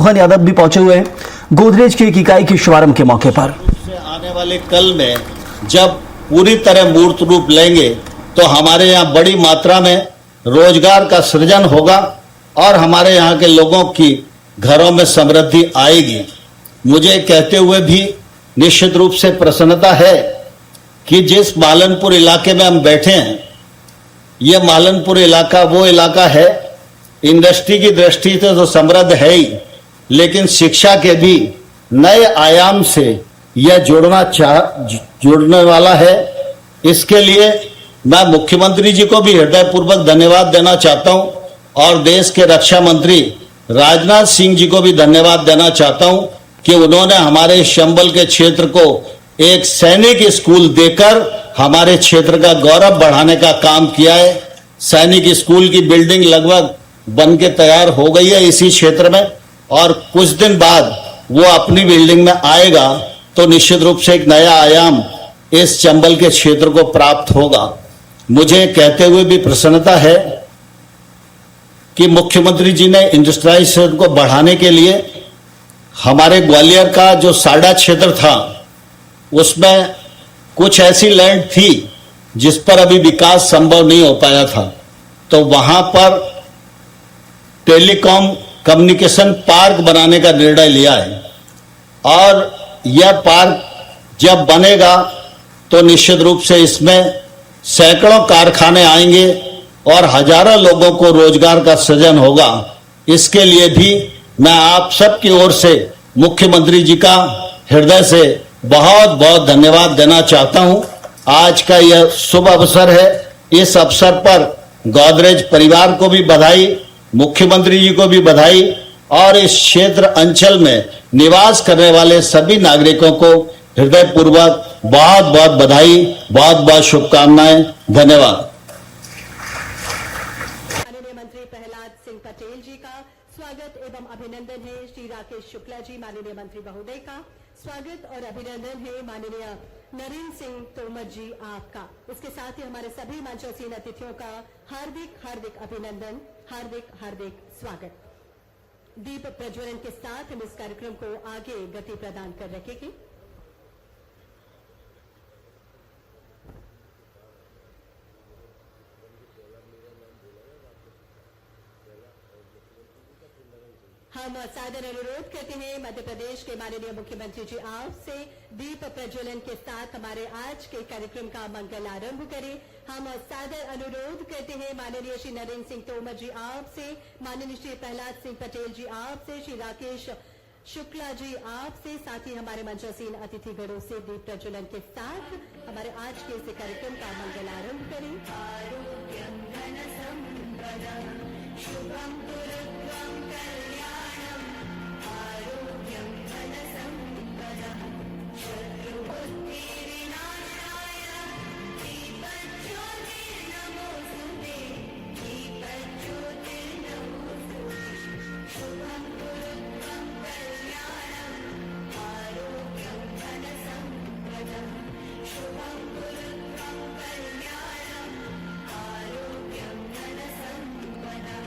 मोहन यादव भी पहुंचे हुए हैं गोदरेज की एक इकाई के शुभारंभ के मौके पर। आने वाले कल में जब पूरी तरह मूर्त रूप लेंगे तो हमारे यहाँ बड़ी मात्रा में रोजगार का सृजन होगा और हमारे यहाँ के लोगों की घरों में समृद्धि आएगी। मुझे कहते हुए भी निश्चित रूप से प्रसन्नता है कि जिस मालनपुर इलाके में हम बैठे हैं, ये मालनपुर इलाका वो इलाका है, इंडस्ट्री की दृष्टि से तो समृद्ध है ही, लेकिन शिक्षा के भी नए आयाम से यह जुड़ने वाला है। इसके लिए मैं मुख्यमंत्री जी को भी हृदयपूर्वक धन्यवाद देना चाहता हूं और देश के रक्षा मंत्री राजनाथ सिंह जी को भी धन्यवाद देना चाहता हूं कि उन्होंने हमारे चंबल के क्षेत्र को एक सैनिक स्कूल देकर हमारे क्षेत्र का गौरव बढ़ाने का काम किया है। सैनिक स्कूल की बिल्डिंग लगभग बन के तैयार हो गई है इसी क्षेत्र में और कुछ दिन बाद वो अपनी बिल्डिंग में आएगा तो निश्चित रूप से एक नया आयाम इस चंबल के क्षेत्र को प्राप्त होगा। मुझे कहते हुए भी प्रसन्नता है कि मुख्यमंत्री जी ने इंडस्ट्रियलाइजेशन को बढ़ाने के लिए हमारे ग्वालियर का जो साडा क्षेत्र था उसमें कुछ ऐसी लैंड थी जिस पर अभी विकास संभव नहीं हो पाया था, तो वहां पर टेलीकॉम कम्युनिकेशन पार्क बनाने का निर्णय लिया है और यह पार्क जब बनेगा तो निश्चित रूप से इसमें सैकड़ों कारखाने आएंगे और हजारों लोगों को रोजगार का सृजन होगा। इसके लिए भी मैं आप सबकी ओर से मुख्यमंत्री जी का हृदय से बहुत बहुत धन्यवाद देना चाहता हूं। आज का यह शुभ अवसर है, इस अवसर पर गोदरेज परिवार को भी बधाई, मुख्यमंत्री जी को भी बधाई और इस क्षेत्र अंचल में निवास करने वाले सभी नागरिकों को हृदयपूर्वक बहुत बहुत बधाई, बहुत बहुत शुभकामनाएं। धन्यवाद। माननीय मंत्री प्रहलाद सिंह पटेल जी का स्वागत एवं अभिनंदन है। श्री राकेश शुक्ला जी माननीय मंत्री महोदय का स्वागत और अभिनंदन है। माननीय नरेंद्र सिंह तोमर जी आपका, इसके साथ ही हमारे सभी मंचासीन अतिथियों का हार्दिक हार्दिक अभिनंदन, हार्दिक हार्दिक स्वागत। दीप प्रज्वलन के साथ हम इस कार्यक्रम को आगे गति प्रदान कर रखेंगे। हम सादर अनुरोध करते हैं मध्य प्रदेश के माननीय मुख्यमंत्री जी आपसे दीप प्रज्वलन के साथ हमारे आज के कार्यक्रम का मंगल आरंभ करें। हम सादर अनुरोध करते हैं माननीय श्री नरेंद्र सिंह तोमर जी आपसे, माननीय श्री प्रहलाद सिंह पटेल जी आपसे, श्री राकेश शुक्ला जी आपसे, साथ ही हमारे मंचासीन अतिथिगणों से दीप प्रज्वलन के साथ हमारे आज के इस कार्यक्रम का मंगल आरंभ करें। आरोग्यं धन संपदं शुभं कुरुत्वं कल्याणं, आरोग्यं धन संपदं शत्रुबुद्धिविनाशाय, दीपज्योतिर्नमोस्तुते, दीपज्योतिर्नमोस्तुते, शुभं कुरुत्वं कल्याणं, आरोग्यं धन संपदं शुभं कुरुत्वं कल्याणं, आरोग्यं धन संपदं।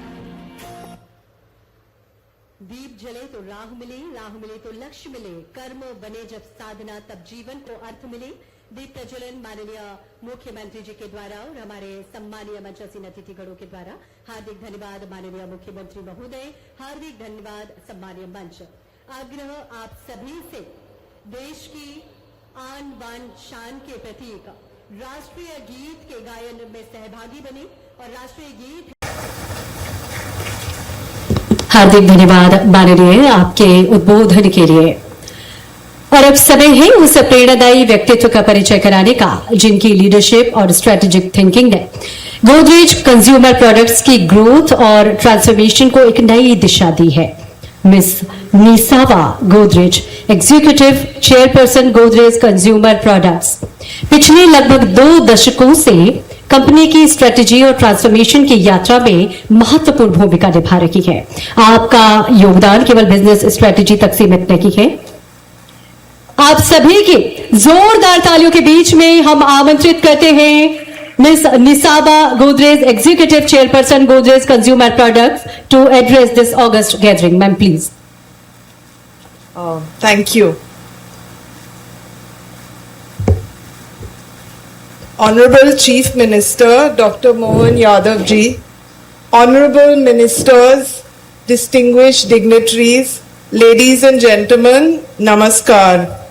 दीप जले तो राह मिले, राह मिले तो लक्ष्य मिले, कर्म बने जब साधना तब जीवन को अर्थ मिले। दीप प्रज्वलन माननीय मुख्यमंत्री जी के द्वारा और हमारे सम्मानीय मंचासीन अतिथिगणों के द्वारा हार्दिक धन्यवाद माननीय मुख्यमंत्री महोदय, हार्दिक धन्यवाद सम्मानीय मंच। आग्रह आप सभी से देश की आन बान शान के प्रतीक राष्ट्रीय गीत के गायन में सहभागी बने और राष्ट्रीय गीत। हार्दिक धन्यवाद माननीय आपके उद्बोधन के लिए। और अब समय है उस प्रेरणादायी व्यक्तित्व का परिचय कराने का जिनकी लीडरशिप और स्ट्रेटेजिक थिंकिंग ने गोदरेज कंज्यूमर प्रोडक्ट्स की ग्रोथ और ट्रांसफॉर्मेशन को एक नई दिशा दी है। Miss Nisaba Godrej, executive chairperson Godrej consumer products, पिछले लगभग 2 दशकों से कंपनी की स्ट्रेटेजी और ट्रांसफॉर्मेशन की यात्रा में महत्वपूर्ण भूमिका निभा रही है। आपका योगदान केवल बिजनेस स्ट्रेटेजी तक सीमित नहीं है। आप सभी की जोरदार तालियों के बीच में हम आमंत्रित करते हैं miss Nisaba Godrej, executive chairperson Godrej consumer products, to address this august gathering. Ma'am please. Thank you. Honorable Chief Minister Dr. Mohan Yadav ji, Honorable Ministers, distinguished dignitaries, ladies and gentlemen, Namaskar.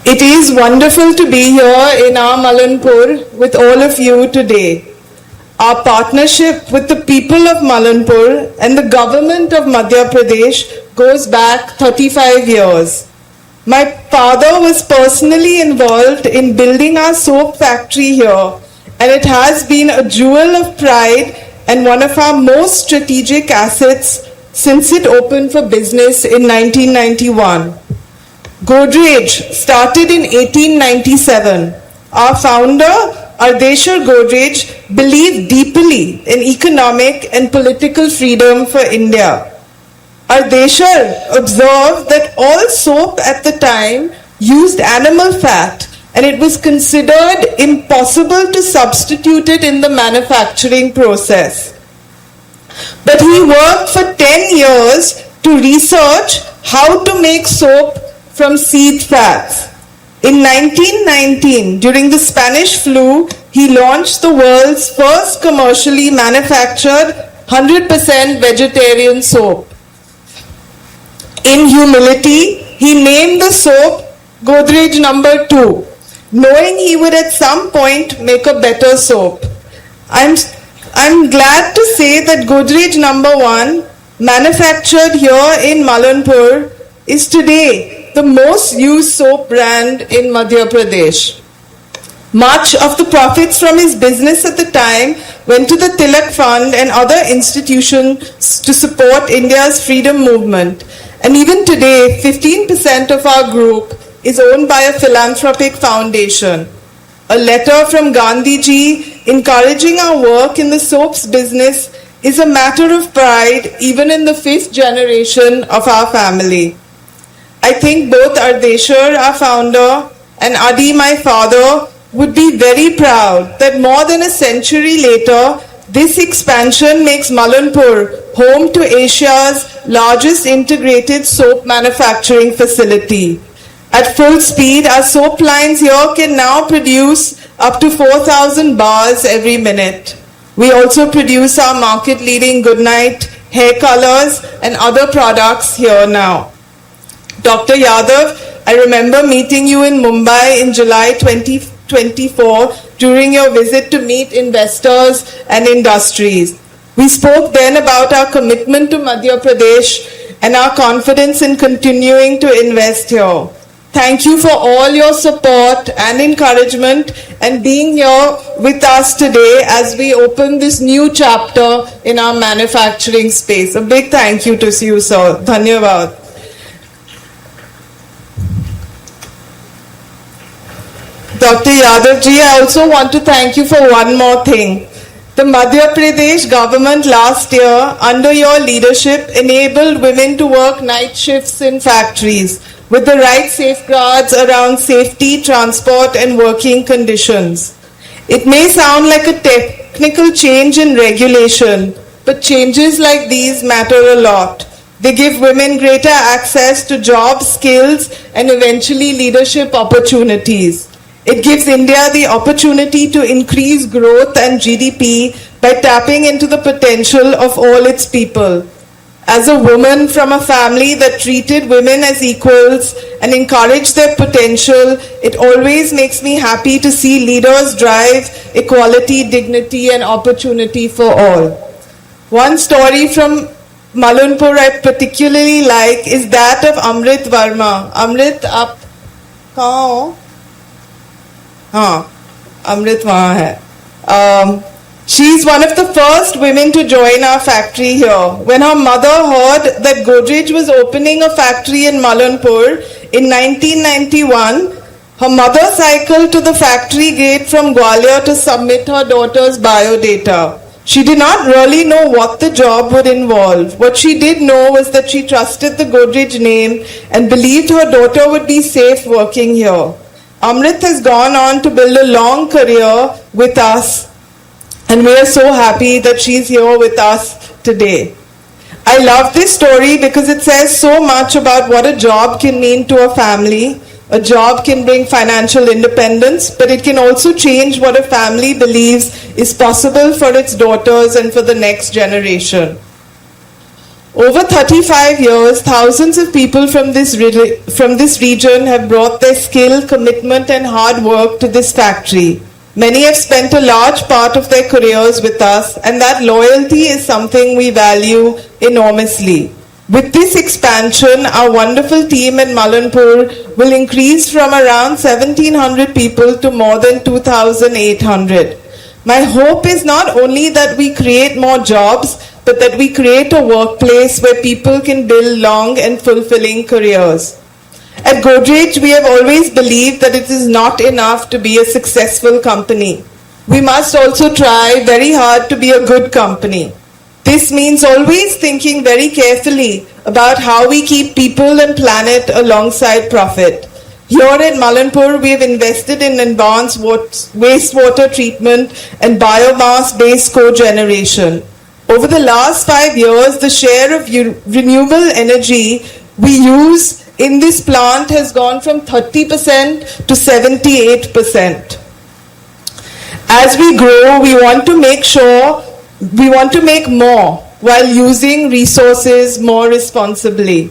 It is wonderful to be here in our Malanpur with all of you today. Our partnership with the people of Malanpur and the government of Madhya Pradesh goes back 35 years. My father was personally involved in building our soap factory here, and it has been a jewel of pride and one of our most strategic assets since it opened for business in 1991. Godrej started in 1897. Our founder, Ardeshir Godrej, believed deeply in economic and political freedom for India. Ardeshir observed that all soap at the time used animal fat, and it was considered impossible to substitute it in the manufacturing process. But he worked for 10 years to research how to make soap from seed fats. In 1919, during the Spanish flu, he launched the world's first commercially manufactured 100% vegetarian soap. In humility, he named the soap Godrej No. 2, knowing he would at some point make a better soap. I'm glad to say that Godrej No. 1, manufactured here in Malanpur, is today the most used soap brand in Madhya Pradesh. Much of the profits from his business at the time went to the Tilak Fund and other institutions to support India's freedom movement. And even today, 15% of our group is owned by a philanthropic foundation. A letter from Gandhiji encouraging our work in the soaps business is a matter of pride even in the 5th generation of our family. I think both Ardeshir, our founder, and Adi, my father, would be very proud that more than a century later, this expansion makes Malanpur home to Asia's largest integrated soap manufacturing facility. At full speed, our soap lines here can now produce up to 4,000 bars every minute. We also produce our market-leading Goodnight hair colors and other products here now. Dr. Yadav, I remember meeting you in Mumbai in July 2024 during your visit to meet investors and industries. We spoke then about our commitment to Madhya Pradesh and our confidence in continuing to invest here. Thank you for all your support and encouragement and being here with us today as we open this new chapter in our manufacturing space. A big thank you to you, sir. Dhanyavad. Dr. Yadav ji, I also want to thank you for one more thing. The Madhya Pradesh government last year, under your leadership, enabled women to work night shifts in factories with the right safeguards around safety, transport, and working conditions. It may sound like a technical change in regulation, but changes like these matter a lot. They give women greater access to jobs, skills, and eventually leadership opportunities. It gives India the opportunity to increase growth and GDP by tapping into the potential of all its people. As a woman from a family that treated women as equals and encouraged their potential, it always makes me happy to see leaders drive equality, dignity, and opportunity for all. One story from Malanpur I particularly like is that of Amrit Verma. Amrit, aap kahan ho? हाँ, अमृत वहाँ है. She's one of the first women to join our factory here. When her mother heard that Godrej was opening a factory in Malanpur in 1991, her mother cycled to the factory gate from Gwalior to submit her daughter's biodata. She did not really know what the job would involve. What she did know was that she trusted the Godrej name and believed her daughter would be safe working here. Amrit has gone on to build a long career with us, and we are so happy that she's here with us today. I love this story because it says so much about what a job can mean to a family. A job can bring financial independence, but it can also change what a family believes is possible for its daughters and for the next generation. Over 35 years, thousands of people from this region have brought their skill, commitment and hard work to this factory. Many have spent a large part of their careers with us, and that loyalty is something we value enormously. With this expansion, our wonderful team in Malanpur will increase from around 1,700 people to more than 2,800. My hope is not only that we create more jobs, but that we create a workplace where people can build long and fulfilling careers. At Godrej, we have always believed that it is not enough to be a successful company. We must also try very hard to be a good company. This means always thinking very carefully about how we keep people and planet alongside profit. Here at Malanpur, we have invested in advanced wastewater treatment and biomass-based cogeneration. Over the last 5 years, the share of renewable energy we use in this plant has gone from 30% to 78%. As we grow, we want to make more while using resources more responsibly.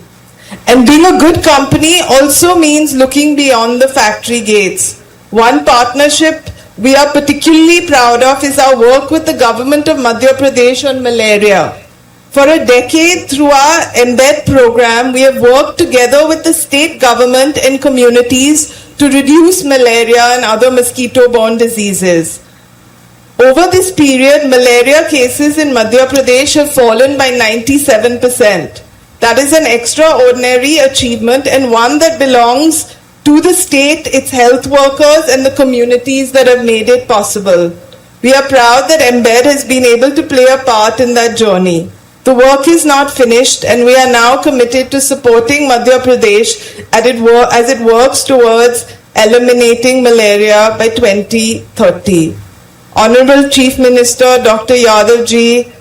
And being a good company also means looking beyond the factory gates. One partnership we are particularly proud of is our work with the government of Madhya Pradesh on malaria. For a decade, through our Embed program, we have worked together with the state government and communities to reduce malaria and other mosquito-borne diseases. Over this period, malaria cases in Madhya Pradesh have fallen by 97%. That is an extraordinary achievement and one that belongs to the state, its health workers and the communities that have made it possible. We are proud that Embed has been able to play a part in that journey. The work is not finished and we are now committed to supporting Madhya Pradesh as it works towards eliminating malaria by 2030. Honorable Chief Minister Dr. Yadav ji,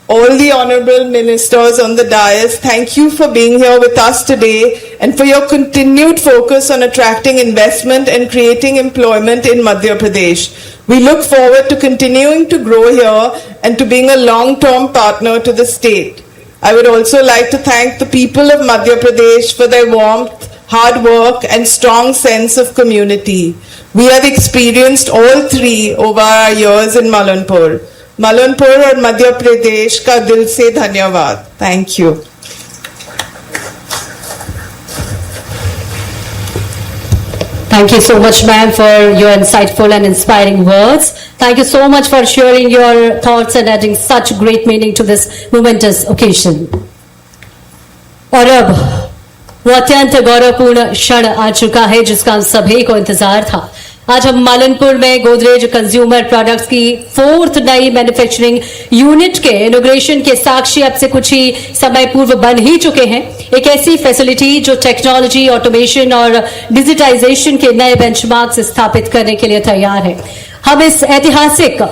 all the honorable ministers on the dais, thank you for being here with us today and for your continued focus on attracting investment and creating employment in Madhya Pradesh. We look forward to continuing to grow here and to being a long-term partner to the state. I would also like to thank the people of Madhya Pradesh for their warmth, hard work and strong sense of community. We have experienced all three over our years in Malanpur. Malanpur और मध्य प्रदेश का दिल से धन्यवाद. Thank you. Thank you so much, ma'am, for your insightful and inspiring words. Thank you so much for sharing your thoughts and adding such great meaning to this momentous occasion. और अब वो अत्यंत गौरवपूर्ण क्षण आ चुका है जिसका हम सभी को इंतजार था. आज हम मालनपुर में गोदरेज कंज्यूमर प्रोडक्ट्स की 4th नई मैन्युफैक्चरिंग यूनिट के इनॉग्रेशन के साक्षी अब से कुछ ही समय पूर्व बन ही चुके हैं. एक ऐसी फैसिलिटी जो टेक्नोलॉजी, ऑटोमेशन और डिजिटाइजेशन के नए बेंचमार्क स्थापित करने के लिए तैयार है. हम इस ऐतिहासिक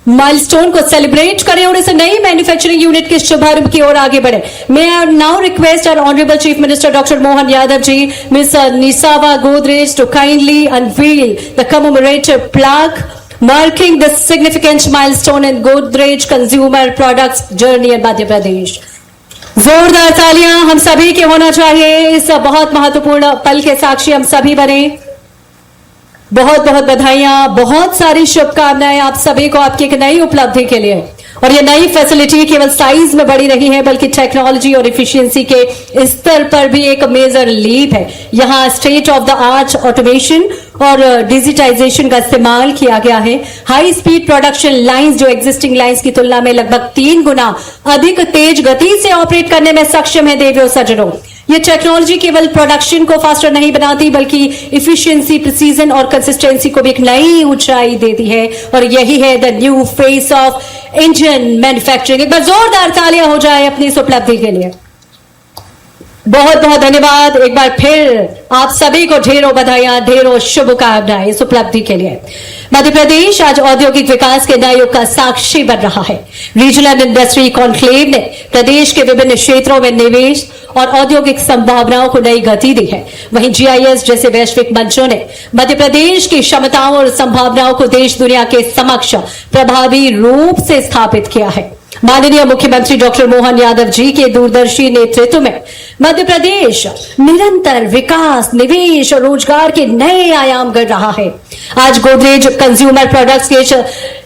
माइलस्टोन को सेलिब्रेट करें और इस नई मैन्युफैक्चरिंग यूनिट के शुभारंभ की ओर आगे बढ़े. May I now request our honourable chief minister doctor Mohan Yadav ji, miss Nisaba Godrej to kindly unveil the commemorative plaque marking the significant milestone in Godrej consumer products journey in Madhya Pradesh. जोरदार तालियां हम सभी के होना चाहिए. इस बहुत महत्वपूर्ण पल के साक्षी हम सभी बने. बहुत बहुत बधाइयां, बहुत सारी शुभकामनाएं आप सभी को आपकी एक नई उपलब्धि के लिए. और ये नई फैसिलिटी केवल साइज में बड़ी नहीं है बल्कि टेक्नोलॉजी और इफिशिएंसी के स्तर पर भी एक मेजर लीप है. यहां state of the art automation और डिजिटाइजेशन का इस्तेमाल किया गया है. हाई स्पीड प्रोडक्शन लाइंस जो एग्जिस्टिंग लाइंस की तुलना में लगभग 3 गुना अधिक तेज गति से ऑपरेट करने में सक्षम है. देवियों सज्जनों, ये टेक्नोलॉजी केवल प्रोडक्शन को फास्टर नहीं बनाती बल्कि इफिशिएंसी, प्रिसीजन और कंसिस्टेंसी को भी एक नई ऊंचाई देती है. और यही है the new face of Indian manufacturing. एक बार जोरदार तालियां हो जाए अपनी इस उपलब्धि के लिए. बहुत बहुत धन्यवाद। एक बार फिर आप सभी को ढेरों बधाइयां, ढेरों शुभकामनाएं इस उपलब्धि के लिए। मध्य प्रदेश आज औद्योगिक विकास के नए युग का साक्षी बन रहा है। रीजनल इंडस्ट्री कॉन्क्लेव ने प्रदेश के विभिन्न क्षेत्रों में निवेश और औद्योगिक संभावनाओं को नई गति दी है। वहीं GIS जैसे वैश्विक मंचों ने मध्य प्रदेश की क्षमताओं और संभावनाओं को देश दुनिया के समक्ष प्रभावी रूप से स्थापित किया है। माननीय मुख्यमंत्री डॉक्टर मोहन यादव जी के दूरदर्शी नेतृत्व में मध्य प्रदेश निरंतर विकास, निवेश और रोजगार के नए आयाम गढ़ रहा है। आज गोदरेज कंज्यूमर प्रोडक्ट्स के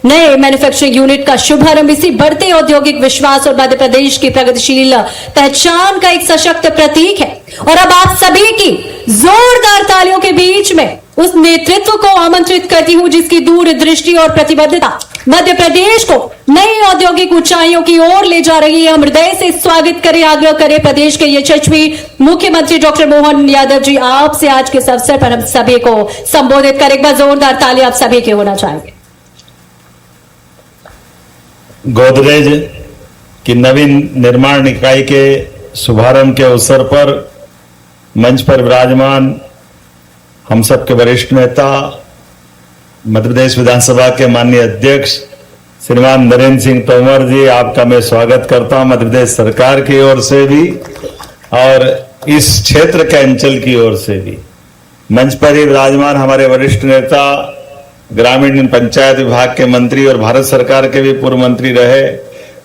नए मैन्युफैक्चरिंग यूनिट का शुभारंभ इसी बढ़ते औद्योगिक विश्वास और मध्य प्रदेश की प्रगतिशील पहचान का एक सशक्त प्रतीक है। और अब आप सभी की जोरदार तालियों के बीच में उस नेतृत्व को आमंत्रित करती हूं जिसकी दूरदृष्टि और प्रतिबद्धता मध्य प्रदेश को नई औद्योगिक ऊंचाइयों की ओर ले जा रही है। हम हृदय से स्वागत करें, आग्रह करें प्रदेश के यशस्वी मुख्यमंत्री डॉक्टर मोहन यादव जी, आपसे आज के इस अवसर पर हम सभी को संबोधित करें। एक बार जोरदार ताली आप सभी के होना चाहेंगे। गोदरेज की नवीन निर्माण इकाई के शुभारंभ के अवसर पर मंच पर विराजमान हम सबके वरिष्ठ नेता, मध्य प्रदेश विधानसभा के माननीय अध्यक्ष श्रीमान नरेंद्र सिंह तोमर जी, आपका मैं स्वागत करता हूं मध्य प्रदेश सरकार की ओर से भी और इस क्षेत्र के अंचल की ओर से भी। मंच पर ही विराजमान हमारे वरिष्ठ नेता, ग्रामीण पंचायत विभाग के मंत्री और भारत सरकार के भी पूर्व मंत्री रहे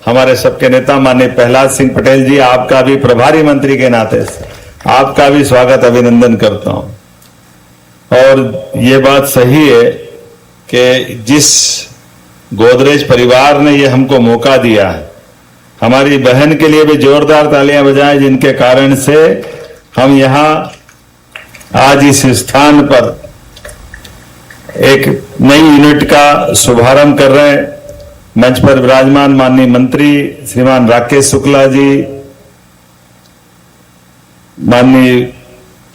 हमारे सबके नेता माननीय प्रहलाद सिंह पटेल जी, आपका भी प्रभारी मंत्री के नाते से आपका भी स्वागत अभिनंदन करता हूं। और ये बात सही है कि जिस गोदरेज परिवार ने ये हमको मौका दिया है, हमारी बहन के लिए भी जोरदार तालियां बजाएं जिनके कारण से हम यहां आज इस स्थान पर एक नई यूनिट का शुभारंभ कर रहे हैं। मंच पर विराजमान माननीय मंत्री श्रीमान राकेश शुक्ला जी, माननीय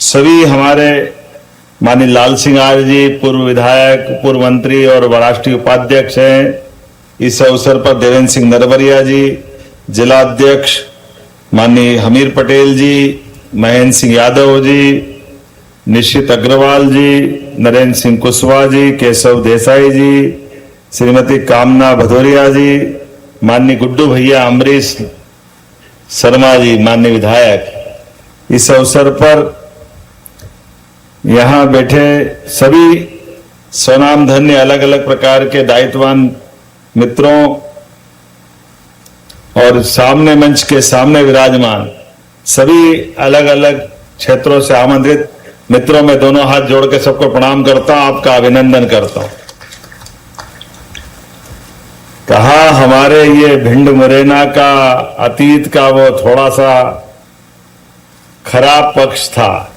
सभी हमारे माननीय लाल सिंह आर्य जी, पूर्व विधायक, पूर्व मंत्री और राष्ट्रीय उपाध्यक्ष हैं। इस अवसर पर देवेंद्र सिंह नरवरिया जी, जिला अध्यक्ष माननीय हमीर पटेल जी, महेंद्र सिंह यादव जी, निश्चित अग्रवाल जी, नरेंद्र सिंह कुशवाहा जी, केशव देसाई जी, श्रीमती कामना भदौरिया जी, माननीय गुड्डू भैया अमरीश शर्मा जी, माननीय विधायक। इस अवसर पर यहां बैठे सभी स्वनाम धन्य अलग अलग प्रकार के दायित्ववान मित्रों और सामने मंच के सामने विराजमान सभी अलग अलग क्षेत्रों से आमंत्रित मित्रों में दोनों हाथ जोड़ के सबको प्रणाम करता हूं, आपका अभिनंदन करता हूं। कहा हमारे ये भिंड मुरैना का अतीत का वो थोड़ा सा खराब पक्ष था,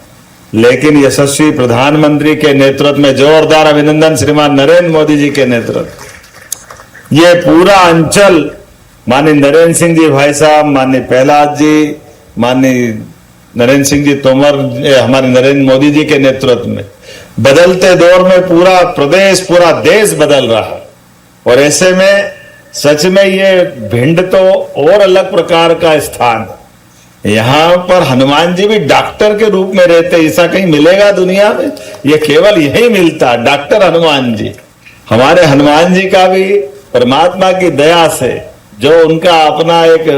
लेकिन यशस्वी प्रधानमंत्री के नेतृत्व में जोरदार अभिनंदन श्रीमान नरेंद्र मोदी जी के नेतृत्व, ये पूरा अंचल माननीय नरेंद्र सिंह जी भाई साहब, माननीय प्रहलाद जी, माननीय नरेंद्र सिंह जी तोमर, हमारे नरेंद्र मोदी जी के नेतृत्व में बदलते दौर में पूरा प्रदेश, पूरा देश बदल रहा है। और ऐसे में सच में ये भिंड तो और अलग प्रकार का स्थान है। यहां पर हनुमान जी भी डॉक्टर के रूप में रहते, ऐसा कहीं मिलेगा दुनिया में? ये केवल यही मिलता, डॉक्टर हनुमान जी। हमारे हनुमान जी का भी परमात्मा की दया से जो उनका अपना एक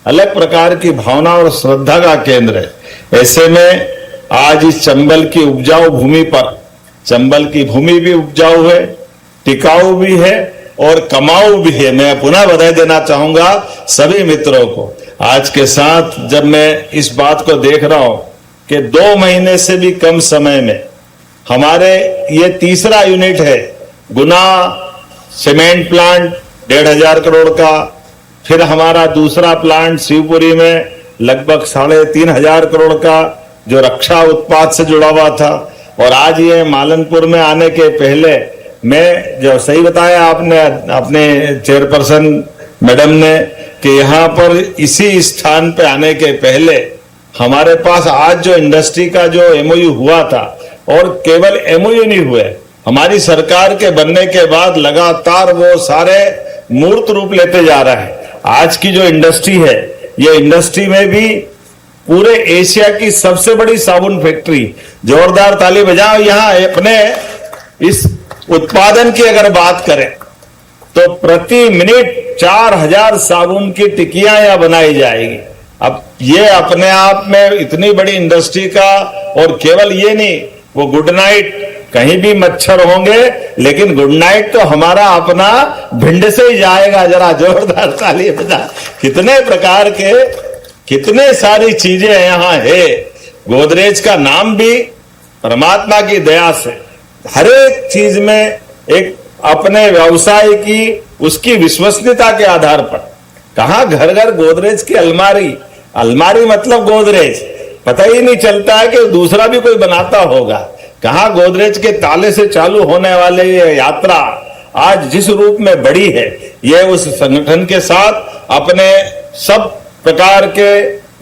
अलग प्रकार की भावना और श्रद्धा का केंद्र है। ऐसे में आज इस चंबल की उपजाऊ भूमि पर, चंबल की भूमि भी उपजाऊ है, टिकाऊ भी है और कमाऊ भी है। मैं पुनः बधाई देना चाहूंगा सभी मित्रों को। आज के साथ जब मैं इस बात को देख रहा हूं कि 2 महीने से भी कम समय में हमारे ये तीसरा यूनिट है, गुना सीमेंट प्लांट 1,500 करोड़ का, फिर हमारा दूसरा प्लांट शिवपुरी में लगभग 3,500 करोड़ का जो रक्षा उत्पाद से जुड़ा हुआ था, और आज ये मालनपुर में आने के पहले मैं जो सही बताया आपने अपने चेयरपर्सन मैडम ने कि यहाँ पर इसी स्थान पे आने के पहले हमारे पास आज जो इंडस्ट्री का जो एमओयू हुआ था, और केवल एमओयू नहीं हुए, हमारी सरकार के बनने के बाद लगातार वो सारे मूर्त रूप लेते जा रहे हैं। आज की जो इंडस्ट्री है, ये इंडस्ट्री में भी पूरे एशिया की सबसे बड़ी साबुन फैक्ट्री। जोरदार ताली बजाओ। यहां अपने इस उत्पादन की अगर बात करें तो प्रति मिनट 4000 साबुन की टिकियां यहां बनाई जाएगी। अब ये अपने आप में इतनी बड़ी इंडस्ट्री का, और केवल ये नहीं, वो गुड नाइट, कहीं भी मच्छर होंगे लेकिन गुड नाइट तो हमारा अपना भिंड से ही जाएगा। जरा जोरदार ताली बजा। कितने प्रकार के, कितने सारी चीजें यहां है। गोदरेज का नाम भी परमात्मा की दया से हर एक चीज में एक अपने व्यवसाय की, उसकी विश्वसनीयता के आधार पर, कहां घर घर गोदरेज की अलमारी, अलमारी मतलब गोदरेज, पता ही नहीं चलता है कि दूसरा भी कोई बनाता होगा। कहां गोदरेज के ताले से चालू होने वाले ये यात्रा आज जिस रूप में बढ़ी है, ये उस संगठन के साथ अपने सब प्रकार के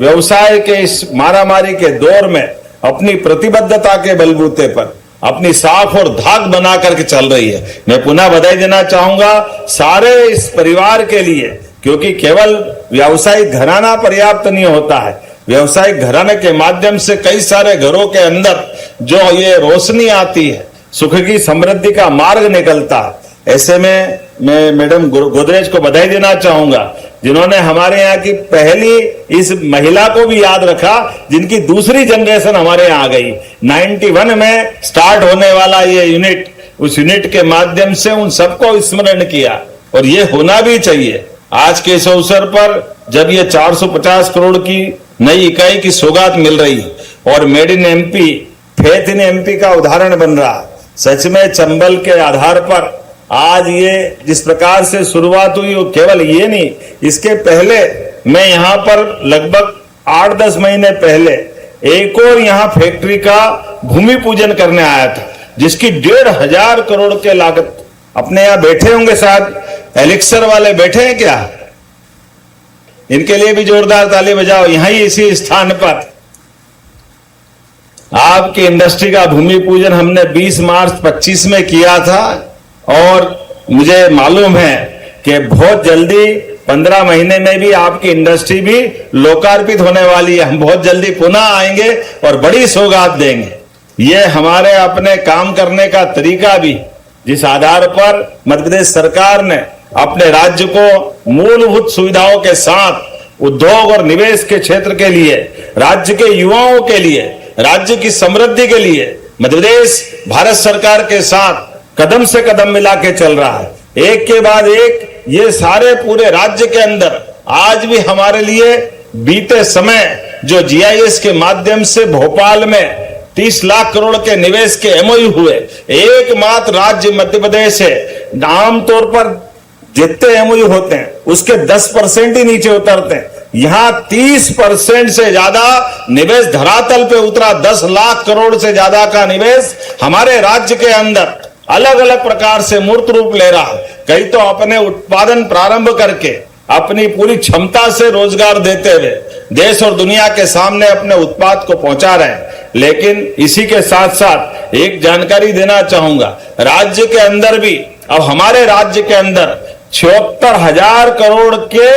व्यवसाय के इस मारामारी के दौर में अपनी प्रतिबद्धता के बलबूते पर अपनी साख और धाक बना करके चल रही है। मैं पुनः बधाई देना चाहूंगा सारे इस परिवार के लिए, क्योंकि केवल व्यावसायिक घराना पर्याप्त नहीं होता है। व्यावसायिक घराने के माध्यम से कई सारे घरों के अंदर जो ये रोशनी आती है, सुख की समृद्धि का मार्ग निकलता है। ऐसे में मैं मैडम गोदरेज को बधाई देना चाहूंगा, जिन्होंने हमारे यहाँ की पहली इस महिला को भी याद रखा, जिनकी दूसरी जनरेशन हमारे यहाँ आ गई। 91 में स्टार्ट होने वाला ये यूनिट, उस यूनिट के माध्यम से उन सबको स्मरण किया, और ये होना भी चाहिए। आज के इस अवसर पर जब ये 450 करोड़ की नई इकाई की सौगात मिल रही और made in MP, faith in MP का उदाहरण बन रहा, सच में चंबल के आधार पर आज ये जिस प्रकार से शुरुआत हुई, वो केवल ये नहीं, इसके पहले मैं यहां पर लगभग 8-10 महीने पहले एक और यहां फैक्ट्री का भूमि पूजन करने आया था, जिसकी 1,500 करोड़ के लागत। अपने यहां बैठे होंगे शायद, एलिक्सर वाले बैठे हैं क्या? इनके लिए भी जोरदार ताली बजाओ। यहां इसी स्थान पर आपकी इंडस्ट्री का भूमि पूजन हमने 20 मार्च 25 में किया था, और मुझे मालूम है कि बहुत जल्दी 15 महीने में भी आपकी इंडस्ट्री भी लोकार्पित होने वाली है। हम बहुत जल्दी पुनः आएंगे और बड़ी सौगात देंगे। ये हमारे अपने काम करने का तरीका भी, जिस आधार पर मध्य प्रदेश सरकार ने अपने राज्य को मूलभूत सुविधाओं के साथ उद्योग और निवेश के क्षेत्र के लिए, राज्य के युवाओं के लिए, राज्य की समृद्धि के लिए मध्य प्रदेश भारत सरकार के साथ कदम से कदम मिला के चल रहा है। एक के बाद एक ये सारे पूरे राज्य के अंदर आज भी हमारे लिए बीते समय जो जीआईएस के माध्यम से भोपाल में 30 लाख करोड़ के निवेश के एमओयू हुए, एकमात्र राज्य मध्य प्रदेश है। आमतौर पर जितने एमओयू होते हैं उसके 10% ही नीचे उतरते हैं। यहां 30% से ज्यादा निवेश धरातल पे उतरा। 10 लाख करोड़ से ज्यादा का निवेश हमारे राज्य के अंदर अलग अलग प्रकार से मूर्त रूप ले रहा है। कई तो अपने उत्पादन प्रारंभ करके अपनी पूरी क्षमता से रोजगार देते हुए देश और दुनिया के सामने अपने उत्पाद को पहुंचा रहे हैं। लेकिन इसी के साथ साथ एक जानकारी देना चाहूंगा, राज्य के अंदर भी अब हमारे राज्य के अंदर 76,000 करोड़ के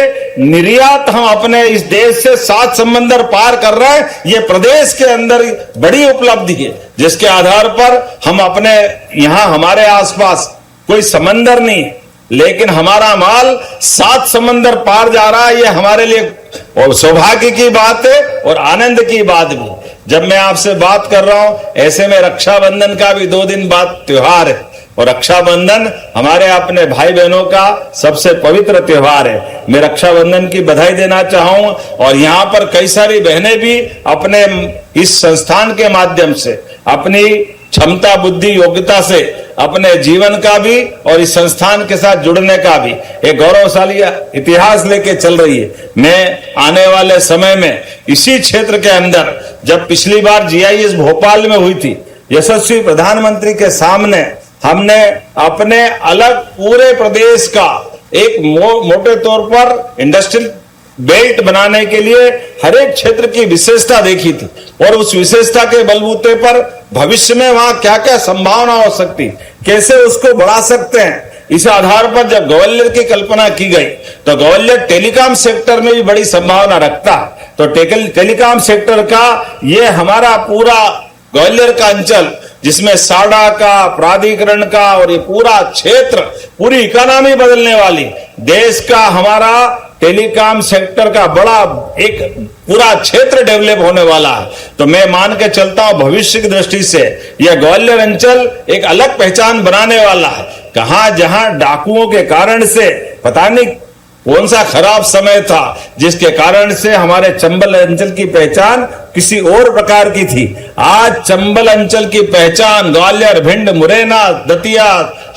निर्यात हम अपने इस देश से 7 समंदर पार कर रहे हैं। ये प्रदेश के अंदर बड़ी उपलब्धि है, जिसके आधार पर हम अपने यहां हमारे आसपास कोई समंदर नहीं, लेकिन हमारा माल 7 समंदर पार जा रहा है। ये हमारे लिए और सौभाग्य की बात है और आनंद की बात भी। जब मैं आपसे बात कर रहा हूं, ऐसे में रक्षाबंधन का भी 2 दिन बाद त्योहार है, और रक्षाबंधन हमारे अपने भाई बहनों का सबसे पवित्र त्योहार है। मैं रक्षाबंधन की बधाई देना चाहूं, और यहां पर कई सारी बहनें भी अपने इस संस्थान के माध्यम से अपनी क्षमता, बुद्धि, योग्यता से अपने जीवन का भी और इस संस्थान के साथ जुड़ने का भी एक गौरवशाली इतिहास लेके चल रही है। मैं आने वाले समय में इसी क्षेत्र के अंदर, जब पिछली बार जीआईएस भोपाल में हुई थी, यशस्वी प्रधानमंत्री के सामने हमने अपने अलग पूरे प्रदेश का एक मोटे तौर पर इंडस्ट्रियल बेल्ट बनाने के लिए हर एक क्षेत्र की विशेषता देखी थी, और उस विशेषता के बलबूते पर भविष्य में वहां क्या क्या संभावना हो सकती, कैसे उसको बढ़ा सकते हैं। इस आधार पर जब ग्वालियर की कल्पना की गई, तो ग्वालियर टेलीकॉम सेक्टर में भी बड़ी संभावना रखता है। तो टेलीकॉम सेक्टर का ये हमारा पूरा ग्वालियर का अंचल, जिसमें साडा का, प्राधिकरण का और ये पूरा क्षेत्र, पूरी इकोनॉमी बदलने वाली, देश का हमारा टेलीकॉम सेक्टर का बड़ा एक पूरा क्षेत्र डेवलप होने वाला है। तो मैं मान के चलता हूं भविष्य की दृष्टि से यह ग्वालियर अंचल एक अलग पहचान बनाने वाला है। कहां जहां डाकुओं के कारण से पता नहीं कौन सा खराब समय था जिसके कारण से हमारे चंबल अंचल की पहचान किसी और प्रकार की थी, आज चंबल अंचल की पहचान ग्वालियर, भिंड, मुरैना, दतिया,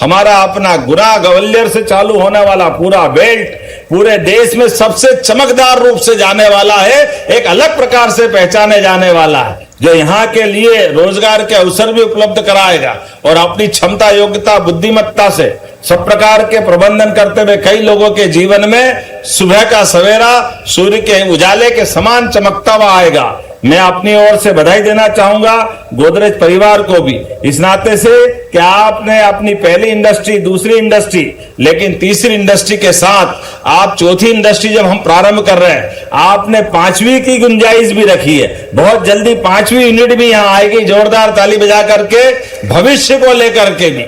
हमारा अपना गुना, ग्वालियर से चालू होने वाला पूरा बेल्ट पूरे देश में सबसे चमकदार रूप से जाने वाला है, एक अलग प्रकार से पहचाने जाने वाला है, जो यहाँ के लिए रोजगार के अवसर भी उपलब्ध कराएगा और अपनी क्षमता, योग्यता, बुद्धिमत्ता से सब प्रकार के प्रबंधन करते हुए कई लोगों के जीवन में सुबह का सवेरा सूर्य के उजाले के समान चमकता हुआ आएगा। मैं अपनी ओर से बधाई देना चाहूंगा गोदरेज परिवार को भी इस नाते से कि आपने अपनी पहली इंडस्ट्री, दूसरी इंडस्ट्री, लेकिन तीसरी इंडस्ट्री के साथ आप चौथी इंडस्ट्री जब हम प्रारंभ कर रहे हैं, आपने 5वीं की गुंजाइश भी रखी है। बहुत जल्दी 5वीं यूनिट भी यहां आएगी, जोरदार ताली बजा करके भविष्य को लेकर के भी।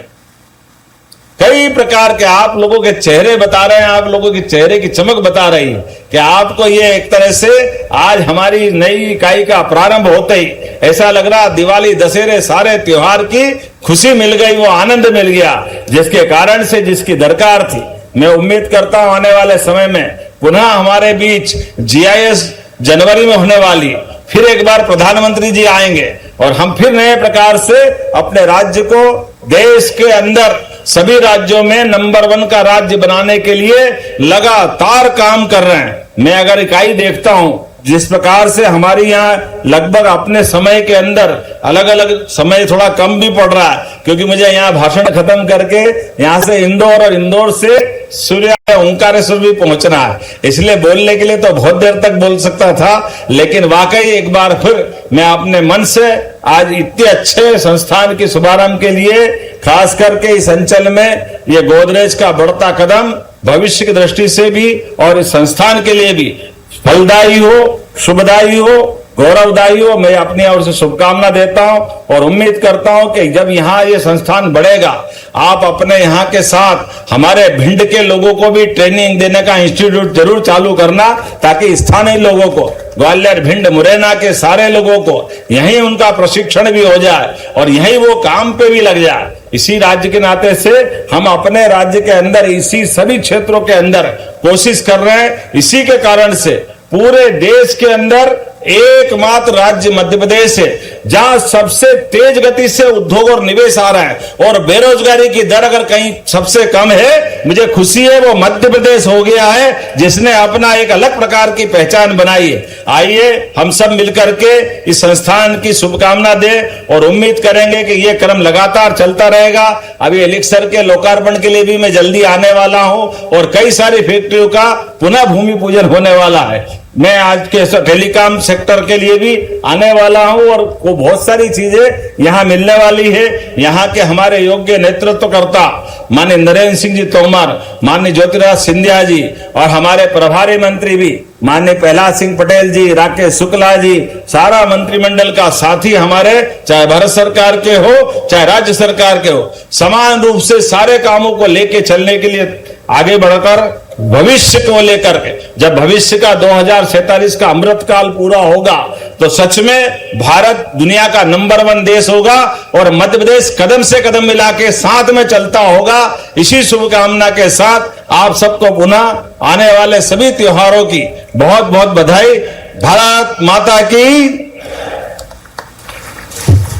कई प्रकार के आप लोगों के चेहरे बता रहे हैं, आप लोगों के चेहरे की चमक बता रही है कि आपको ये एक तरह से आज हमारी नई इकाई का प्रारंभ होते ही ऐसा लग रहा दिवाली, दशहरे, सारे त्योहार की खुशी मिल गई, वो आनंद मिल गया, जिसके कारण से जिसकी दरकार थी। मैं उम्मीद करता हूं आने वाले समय में पुनः हमारे बीच GIS जनवरी में होने वाली, फिर एक बार प्रधानमंत्री जी आएंगे और हम फिर नए प्रकार से अपने राज्य को देश के अंदर सभी राज्यों में नंबर 1 का राज्य बनाने के लिए लगातार काम कर रहे हैं। मैं अगर इकाई देखता हूं जिस प्रकार से हमारी यहाँ लगभग अपने समय के अंदर अलग अलग समय थोड़ा कम भी पड़ रहा है, क्योंकि मुझे यहाँ भाषण खत्म करके यहाँ से इंदौर और इंदौर से सूर्य ओंकारेश्वर भी पहुंचना है, इसलिए बोलने के लिए तो बहुत देर तक बोल सकता था, लेकिन वाकई एक बार फिर मैं अपने मन से आज इतने अच्छे संस्थान के शुभारंभ के लिए खास करके इस अंचल में ये गोदरेज का बढ़ता कदम भविष्य की दृष्टि से भी और इस संस्थान के लिए भी फलदायी हो, शुभदायी हो, गौरवदायी हो, मैं अपनी ओर से शुभकामना देता हूं और उम्मीद करता हूं कि जब यहाँ ये संस्थान बढ़ेगा, आप अपने यहाँ के साथ हमारे भिंड के लोगों को भी ट्रेनिंग देने का इंस्टीट्यूट जरूर चालू करना, ताकि स्थानीय लोगों को, ग्वालियर, भिंड, मुरैना के सारे लोगों को यहीं उनका प्रशिक्षण भी हो जाए और यहीं वो काम पे भी लग जाए। इसी राज्य के नाते से हम अपने राज्य के अंदर इसी सभी क्षेत्रों के अंदर कोशिश कर रहे हैं। इसी के कारण से पूरे देश के अंदर एकमात्र राज्य मध्य प्रदेश है जहां सबसे तेज गति से उद्योग और निवेश आ रहा है और बेरोजगारी की दर अगर कहीं सबसे कम है, मुझे खुशी है वो मध्य प्रदेश हो गया है, जिसने अपना एक अलग प्रकार की पहचान बनाई है। आइए हम सब मिलकर के इस संस्थान की शुभकामना दें और उम्मीद करेंगे कि ये क्रम लगातार चलता रहेगा। अभी एलिक्सर के लोकार्पण के लिए भी मैं जल्दी आने वाला हूं और कई सारी फैक्ट्रियों का पुनः भूमि पूजन होने वाला है। मैं आज के टेलीकॉम सेक्टर के लिए भी आने वाला हूं और वो बहुत सारी चीजें यहां मिलने वाली है। यहां के हमारे योग्य नेतृत्वकर्ता माननीय नरेंद्र सिंह जी तोमर, माननीय ज्योतिराज सिंधिया जी और हमारे प्रभारी मंत्री भी माननीय प्रहलाद सिंह पटेल जी, राकेश शुक्ला जी, सारा मंत्रिमंडल का साथी हमारे, चाहे भारत सरकार के हो चाहे राज्य सरकार के हो, समान रूप से सारे कामों को लेके चलने के लिए आगे बढ़कर भविष्य को लेकर के, जब भविष्य का 2047 का अमृत काल पूरा होगा तो सच में भारत दुनिया का नंबर 1 देश होगा और मध्य प्रदेश कदम से कदम मिला के साथ में चलता होगा। इसी शुभकामना के साथ आप सबको पुनः आने वाले सभी त्योहारों की बहुत बहुत बधाई। भारत माता की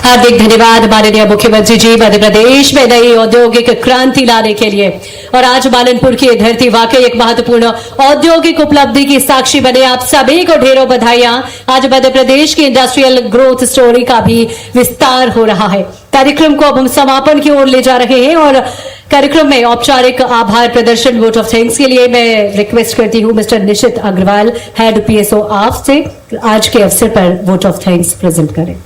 हार्दिक धन्यवाद माननीय मुख्यमंत्री जी, मध्य प्रदेश में नई औद्योगिक क्रांति लाने के लिए। और आज मालनपुर की धरती वाकई एक महत्वपूर्ण औद्योगिक उपलब्धि की साक्षी बने। आप सभी को ढेरों बधाइयां। आज मध्य प्रदेश की इंडस्ट्रियल ग्रोथ स्टोरी का भी विस्तार हो रहा है। कार्यक्रम को अब हम समापन की ओर ले जा रहे हैं और कार्यक्रम में औपचारिक आभार प्रदर्शन वोट ऑफ थैंक्स के लिए मैं रिक्वेस्ट करती हूं मिस्टर निशित अग्रवाल, हेड PSO आप से आज के अवसर पर वोट ऑफ थैंक्स प्रेजेंट करें।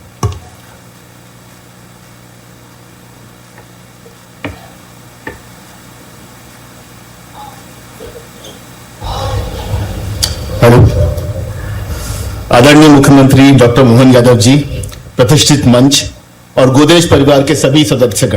हेलो, आदरणीय मुख्यमंत्री डॉक्टर मोहन यादव जी, प्रतिष्ठित मंच और गोदरेज परिवार के सभी सदस्यगण,